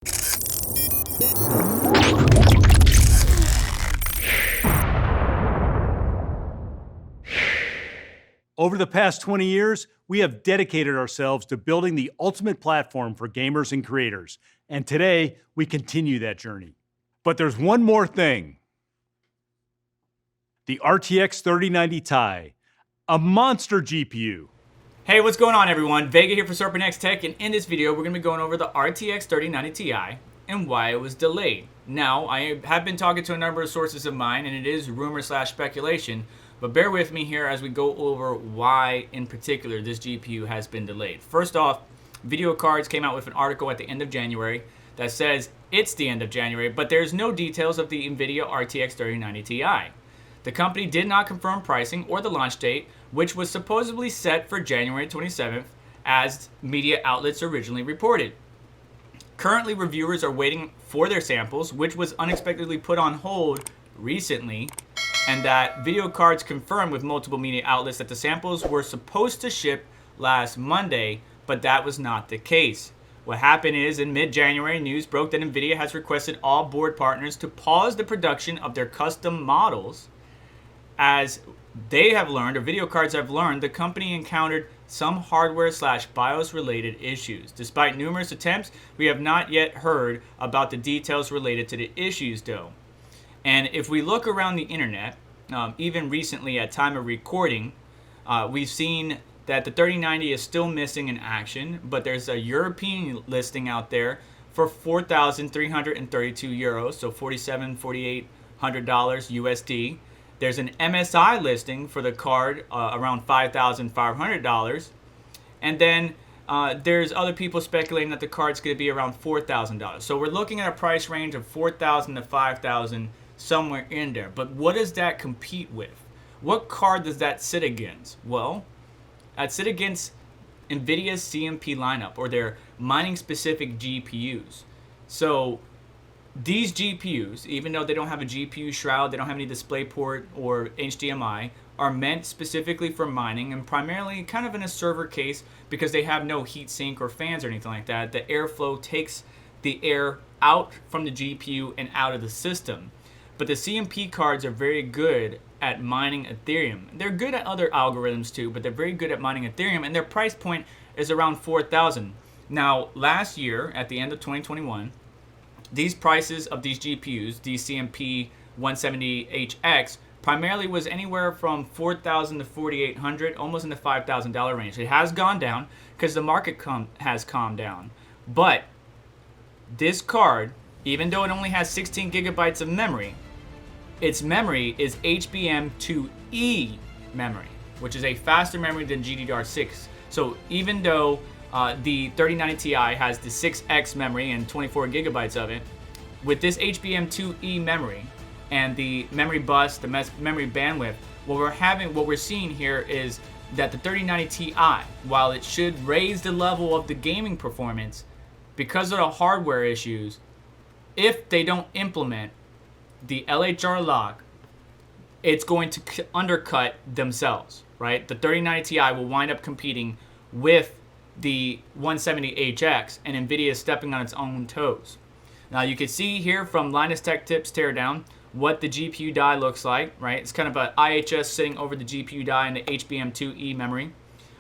Over the past 20 years, we have dedicated ourselves to building the ultimate platform for gamers and creators. And today, we continue that journey. But there's one more thing. The RTX 3090 Ti, a monster GPU. Hey, what's going on everyone? Vega here for SerpentX Tech, and in this video, we're going to be going over the RTX 3090 Ti and why it was delayed. Now, I have been talking to a number of sources of mine, and it is rumor/speculation, but bear with me here as we go over why, in particular, this GPU has been delayed. First off, Video Cards came out with an article at the end of January that says it's the end of January, but there's no details of the Nvidia RTX 3090 Ti. The company did not confirm pricing or the launch date, which was supposedly set for January 27th, as media outlets originally reported. Currently, reviewers are waiting for their samples, which was unexpectedly put on hold recently, and that Video Cards confirmed with multiple media outlets that the samples were supposed to ship last Monday, but that was not the case. What happened is, in mid-January, news broke that Nvidia has requested all board partners to pause the production of their custom models. As they have learned, or Video Cards have learned, the company encountered some hardware/BIOS related issues. Despite numerous attempts, we have not yet heard about the details related to the issues though. And if we look around the internet, even recently at time of recording, we've seen that the 3090 is still missing in action, but there's a European listing out there for 4,332 euros, so $4,800 USD. There's an MSI listing for the card around $5,500. And then there's other people speculating that the card's going to be around $4,000. So we're looking at a price range of $4,000 to $5,000, somewhere in there. But what does that compete with? What card does that sit against? Well, that sit against Nvidia's CMP lineup, or their mining specific GPUs. So these GPUs, even though they don't have a GPU shroud, they don't have any DisplayPort or HDMI, are meant specifically for mining and primarily kind of in a server case because they have no heatsink or fans or anything like that. The airflow takes the air out from the GPU and out of the system. But the CMP cards are very good at mining Ethereum. They're good at other algorithms too, but they're very good at mining Ethereum, and their price point is around $4,000. Now, last year, at the end of 2021, these prices of these GPUs, the CMP 170HX, primarily was anywhere from $4,000 to $4,800, almost in the $5,000 range. It has gone down because the market has calmed down. But this card, even though it only has 16 gigabytes of memory, its memory is HBM2E memory, which is a faster memory than GDDR6. So even though the 3090 Ti has the 6X memory and 24 gigabytes of it, with this HBM2E memory and the memory bus, the memory bandwidth, what we're seeing here is that the 3090 Ti, while it should raise the level of the gaming performance, because of the hardware issues, if they don't implement the LHR lock, it's going to undercut themselves, right? The 3090 Ti will wind up competing with the 170HX, and Nvidia is stepping on its own toes. Now you can see here from Linus Tech Tips Teardown what the GPU die looks like, right? It's kind of an IHS sitting over the GPU die in the HBM2E memory.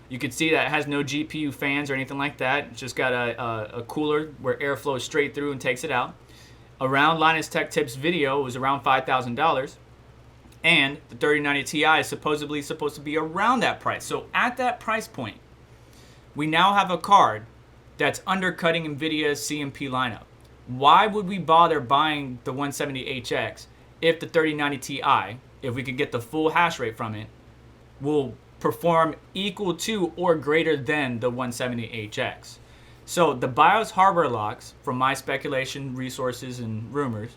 You can see that it has no GPU fans or anything like that. It's just got a cooler where air flows straight through and takes it out. Around Linus Tech Tips video, it was around $5,000. And the 3090 Ti is supposedly supposed to be around that price. So at that price point, we now have a card that's undercutting Nvidia's CMP lineup. Why would we bother buying the 170HX if the 3090 Ti, if we could get the full hash rate from it, will perform equal to or greater than the 170HX? So the BIOS hardware locks, from my speculation, resources, and rumors,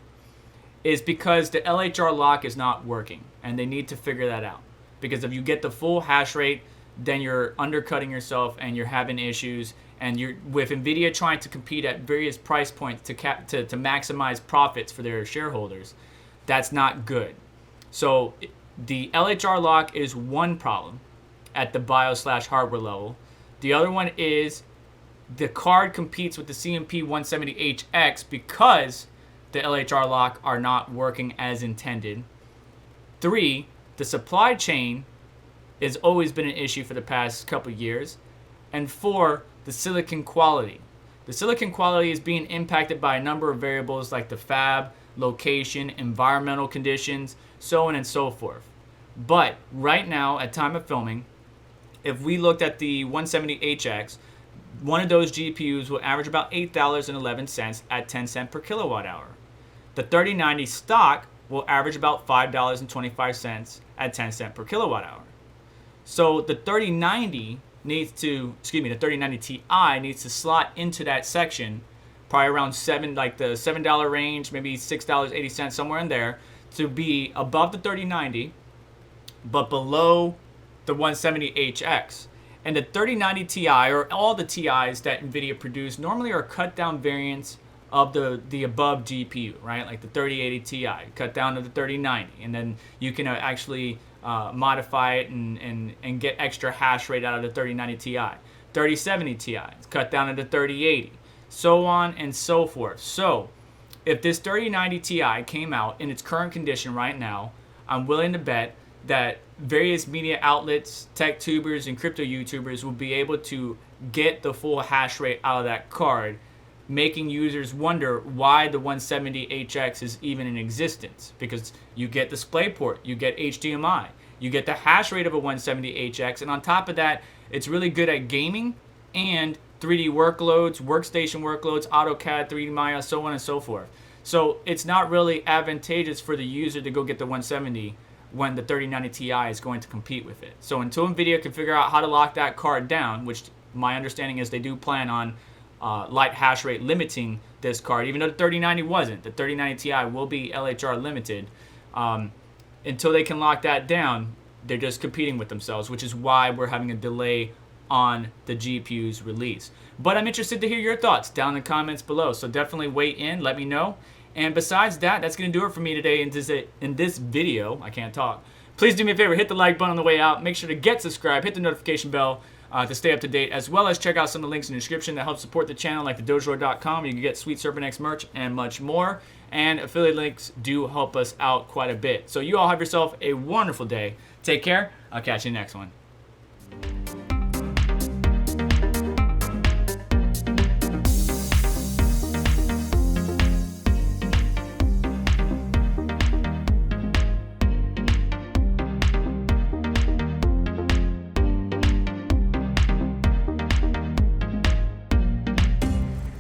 is because the LHR lock is not working, and they need to figure that out. Because if you get the full hash rate, then you're undercutting yourself and you're having issues. And you're with Nvidia trying to compete at various price points to maximize profits for their shareholders. That's not good. So the LHR lock is one problem at the BIOS/hardware level. The other one is the card competes with the CMP 170HX because the LHR lock are not working as intended. 3, the supply chain has always been an issue for the past couple years. And 4, the silicon quality. The silicon quality is being impacted by a number of variables like the fab, location, environmental conditions, so on and so forth. But right now, at time of filming, if we looked at the 170HX, one of those GPUs will average about $8.11 at 10 cents per kilowatt hour. The 3090 stock will average about $5.25 at 10 cents per kilowatt hour. So the 3090 the 3090 Ti needs to slot into that section, probably around the $7 range, maybe $6.80, somewhere in there, to be above the 3090, but below the 170HX. And the 3090 Ti, or all the Ti's that Nvidia produce, normally are cut down variants of the above GPU, right? Like the 3080 Ti, cut down to the 3090, and then you can actually modify it and get extra hash rate out of the 3090 Ti. 3070 Ti, it's cut down to the 3080, so on and so forth. So if this 3090 Ti came out in its current condition right now, I'm willing to bet that various media outlets, tech tubers, and crypto YouTubers will be able to get the full hash rate out of that card, making users wonder why the 170HX is even in existence. Because you get DisplayPort, you get HDMI, you get the hash rate of a 170HX, and on top of that, it's really good at gaming and 3D workloads, workstation workloads, AutoCAD, 3D Maya, so on and so forth. So it's not really advantageous for the user to go get the 170 when the 3090 Ti is going to compete with it. So until Nvidia can figure out how to lock that card down, which my understanding is they do plan on light hash rate limiting this card, even though the 3090 wasn't. The 3090 Ti will be LHR limited. Until they can lock that down, they're just competing with themselves, which is why we're having a delay on the GPU's release. But I'm interested to hear your thoughts down in the comments below, so definitely weigh in, let me know. And besides that, that's going to do it for me today in this video. I can't talk. Please do me a favor, hit the like button on the way out. Make sure to get subscribed, hit the notification bell to stay up to date, as well as check out some of the links in the description that help support the channel, like the dojlord.com, where you can get Sweet Serpent X merch and much more. And affiliate links do help us out quite a bit. So you all have yourself a wonderful day. Take care. I'll catch you in the next one.